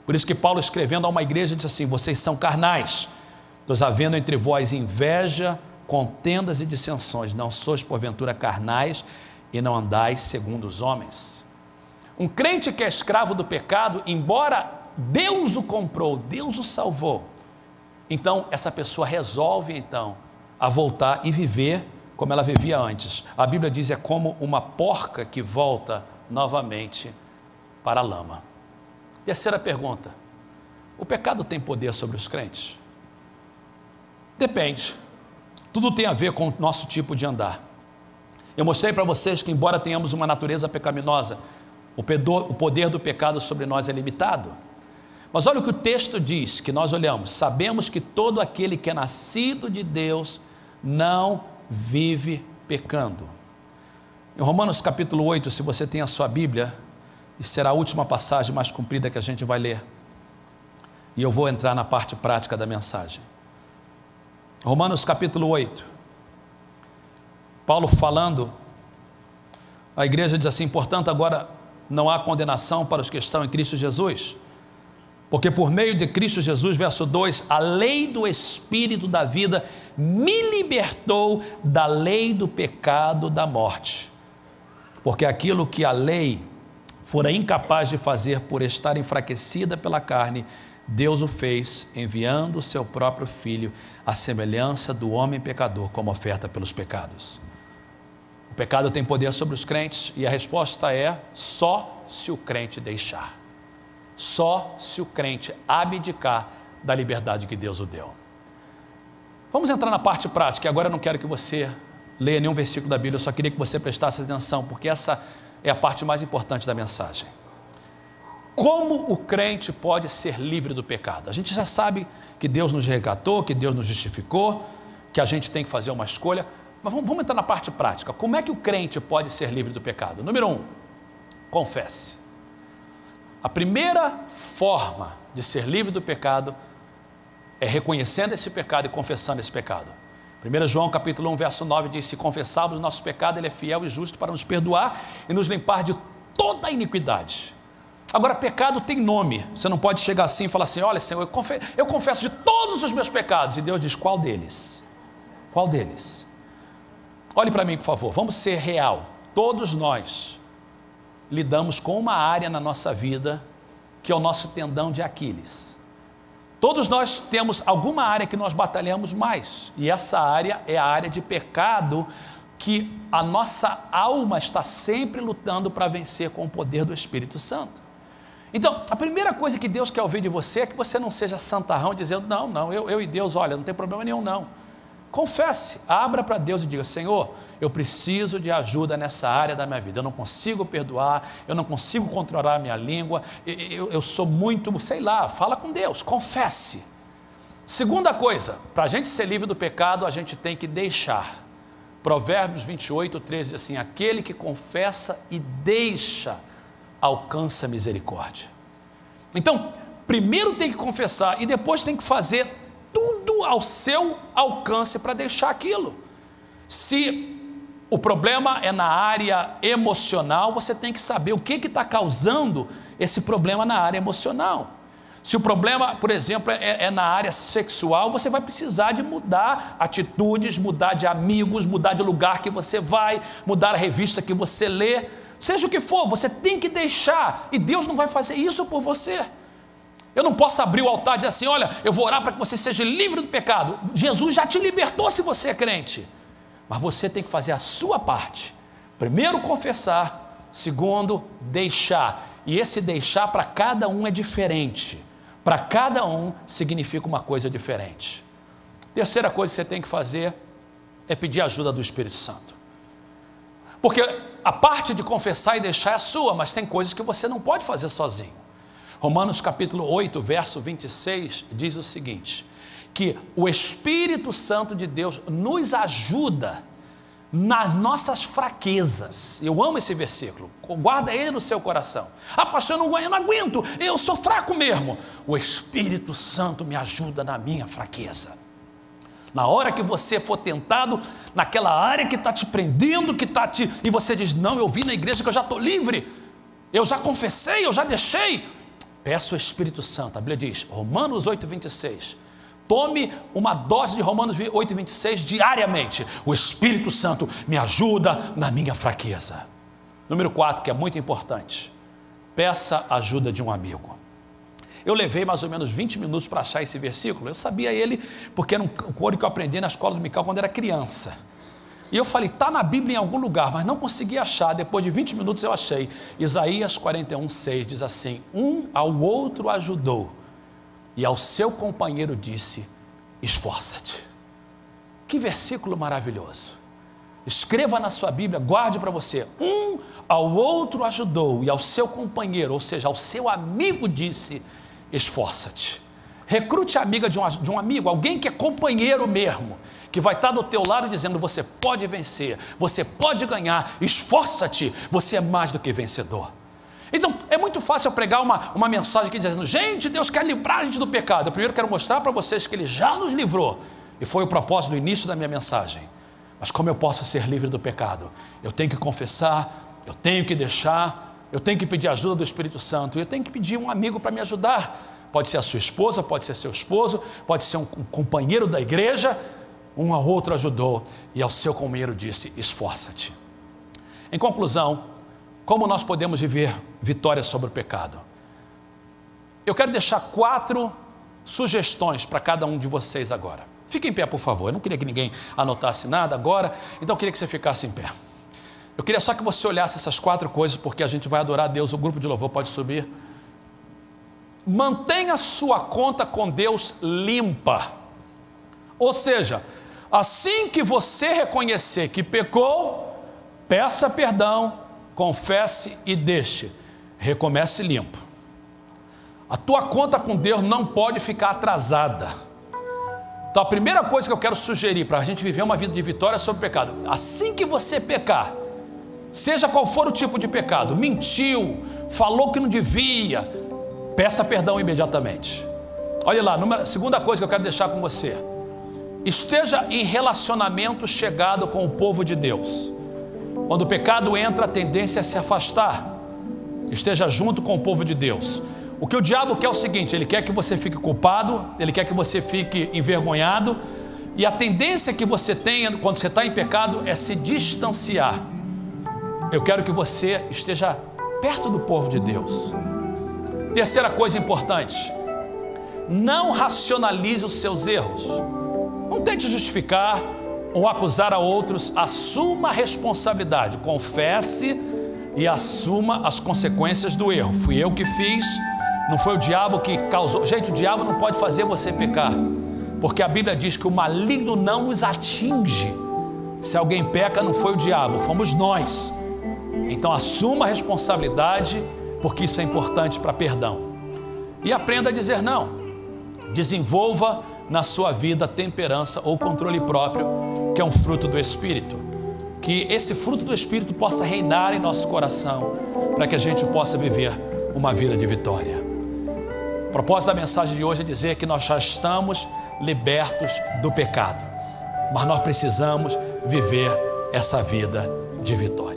Por isso que Paulo, escrevendo a uma igreja, diz assim: vocês são carnais, pois havendo entre vós inveja, contendas e dissensões, não sois porventura carnais e não andais segundo os homens. Um crente que é escravo do pecado, embora Deus o comprou, Deus o salvou, então essa pessoa resolve então a voltar e viver como ela vivia antes. A Bíblia diz: é como uma porca que volta novamente para a lama. Terceira pergunta: o pecado tem poder sobre os crentes? Depende. Tudo tem a ver com o nosso tipo de andar. Eu mostrei para vocês que, embora tenhamos uma natureza pecaminosa, o poder do pecado sobre nós é limitado. Mas olha o que o texto diz, que nós olhamos: sabemos que todo aquele que é nascido de Deus não vive pecando. Em Romanos capítulo 8, se você tem a sua Bíblia, e será a última passagem mais comprida que a gente vai ler, e eu vou entrar na parte prática da mensagem. Romanos capítulo 8, Paulo falando, a igreja diz assim: portanto agora não há condenação para os que estão em Cristo Jesus, porque por meio de Cristo Jesus, verso 2, a lei do Espírito da vida me libertou da lei do pecado da morte, porque aquilo que a lei fora incapaz de fazer por estar enfraquecida pela carne, Deus o fez, enviando o seu próprio Filho, à semelhança do homem pecador, como oferta pelos pecados. O pecado tem poder sobre os crentes, e a resposta é: só se o crente deixar, só se o crente abdicar da liberdade que Deus o deu. Vamos entrar na parte prática. Agora eu não quero que você leia nenhum versículo da Bíblia, eu só queria que você prestasse atenção, porque essa é a parte mais importante da mensagem. Como o crente pode ser livre do pecado? A gente já sabe que Deus nos resgatou, que Deus nos justificou, que a gente tem que fazer uma escolha, mas vamos entrar na parte prática. Como é que o crente pode ser livre do pecado? Número 1, confesse. A primeira forma de ser livre do pecado é reconhecendo esse pecado e confessando esse pecado. 1 João capítulo 1, verso 9 diz: se confessarmos os nossos pecados, Ele é fiel e justo para nos perdoar e nos limpar de toda a iniquidade. Agora, pecado tem nome. Você não pode chegar assim e falar assim: olha, Senhor, eu confesso de todos os meus pecados. E Deus diz: qual deles? Qual deles? Olhe para mim, por favor, vamos ser real. Todos nós lidamos com uma área na nossa vida que é o nosso tendão de Aquiles. Todos nós temos alguma área que nós batalhamos mais, e essa área é a área de pecado que a nossa alma está sempre lutando para vencer com o poder do Espírito Santo. Então, a primeira coisa que Deus quer ouvir de você é que você não seja santarrão dizendo: não, eu e Deus, olha, não tem problema nenhum não. Confesse, abra para Deus e diga: Senhor, eu preciso de ajuda nessa área da minha vida, eu não consigo perdoar, eu não consigo controlar a minha língua, eu sou muito, sei lá, fala com Deus, confesse. Segunda coisa, para a gente ser livre do pecado, a gente tem que deixar. Provérbios 28, 13 diz assim: aquele que confessa e deixa, alcança misericórdia. Então, primeiro tem que confessar e depois tem que fazer tudo ao seu alcance para deixar aquilo. Se o problema é na área emocional, você tem que saber o que está causando esse problema na área emocional. Se o problema, por exemplo, é na área sexual, você vai precisar de mudar atitudes, mudar de amigos, mudar de lugar que você vai, mudar a revista que você lê, seja o que for, você tem que deixar, e Deus não vai fazer isso por você. Eu não posso abrir o altar e dizer assim: olha, eu vou orar para que você seja livre do pecado. Jesus já te libertou se você é crente, mas você tem que fazer a sua parte. Primeiro confessar, segundo deixar, e esse deixar para cada um é diferente, para cada um significa uma coisa diferente. Terceira coisa que você tem que fazer é pedir ajuda do Espírito Santo, porque a parte de confessar e deixar é sua, mas tem coisas que você não pode fazer sozinho. Romanos capítulo 8, verso 26 diz o seguinte: que o Espírito Santo de Deus nos ajuda nas nossas fraquezas. Eu amo esse versículo, guarda ele no seu coração. Ah, pastor, eu não aguento, eu sou fraco mesmo. O Espírito Santo me ajuda na minha fraqueza. Na hora que você for tentado, naquela área que está te prendendo, e você diz: não, eu vim na igreja que eu já estou livre, eu já confessei, eu já deixei. Peça o Espírito Santo. A Bíblia diz, Romanos 8:26, tome uma dose de Romanos 8:26 diariamente. O Espírito Santo me ajuda na minha fraqueza. Número 4, que é muito importante, peça a ajuda de um amigo. Eu levei mais ou menos 20 minutos para achar esse versículo. Eu sabia ele porque era um coro que eu aprendi na escola dominical quando era criança. E eu falei, está na Bíblia em algum lugar, mas não consegui achar. Depois de 20 minutos eu achei. Isaías 41:6 diz assim, um ao outro ajudou, e ao seu companheiro disse, esforça-te. Que versículo maravilhoso. Escreva na sua Bíblia, guarde para você. Um ao outro ajudou, e ao seu companheiro, ou seja, ao seu amigo disse, esforça-te. Recrute a amiga de um amigo, alguém que é companheiro mesmo, que vai estar do teu lado dizendo, você pode vencer, você pode ganhar, esforça-te, você é mais do que vencedor. Então, é muito fácil eu pregar uma mensagem que dizendo, gente, Deus quer livrar a gente do pecado. Eu primeiro quero mostrar para vocês que Ele já nos livrou, e foi o propósito do início da minha mensagem. Mas como eu posso ser livre do pecado? Eu tenho que confessar, eu tenho que deixar, eu tenho que pedir ajuda do Espírito Santo, eu tenho que pedir um amigo para me ajudar. Pode ser a sua esposa, pode ser seu esposo, pode ser um companheiro da igreja. Um ao outro ajudou, e ao seu companheiro disse, esforça-te. Em conclusão, como nós podemos viver vitória sobre o pecado? Eu quero deixar 4 sugestões para cada um de vocês agora. Fique em pé, por favor. Eu não queria que ninguém anotasse nada agora, então eu queria que você ficasse em pé. Eu queria só que você olhasse essas 4 coisas, porque a gente vai adorar a Deus. O grupo de louvor pode subir. Mantenha sua conta com Deus limpa. Ou seja, assim que você reconhecer que pecou, peça perdão, confesse e deixe. Recomece limpo. A tua conta com Deus não pode ficar atrasada. Então a primeira coisa que eu quero sugerir para a gente viver uma vida de vitória sobre o pecado, assim que você pecar, seja qual for o tipo de pecado, mentiu, falou que não devia, peça perdão imediatamente. Olha lá, segunda coisa que eu quero deixar com você, esteja em relacionamento chegado com o povo de Deus. Quando o pecado entra, a tendência é se afastar. Esteja junto com o povo de Deus. O que o diabo quer é o seguinte, ele quer que você fique culpado, ele quer que você fique envergonhado, e a tendência que você tenha quando você está em pecado é se distanciar. Eu quero que você esteja perto do povo de Deus. Terceira coisa importante, não racionalize os seus erros. Não tente justificar ou acusar a outros, assuma a responsabilidade, confesse e assuma as consequências do erro. Fui eu que fiz, não foi o diabo que causou. Gente, o diabo não pode fazer você pecar, porque a Bíblia diz que o maligno não nos atinge. Se alguém peca, não foi o diabo, fomos nós. Então assuma a responsabilidade, porque isso é importante para perdão. E aprenda a dizer não. Desenvolva na sua vida temperança ou controle próprio, que é um fruto do Espírito. Que esse fruto do Espírito possa reinar em nosso coração, para que a gente possa viver uma vida de vitória. O propósito da mensagem de hoje é dizer que nós já estamos libertos do pecado, mas nós precisamos viver essa vida de vitória.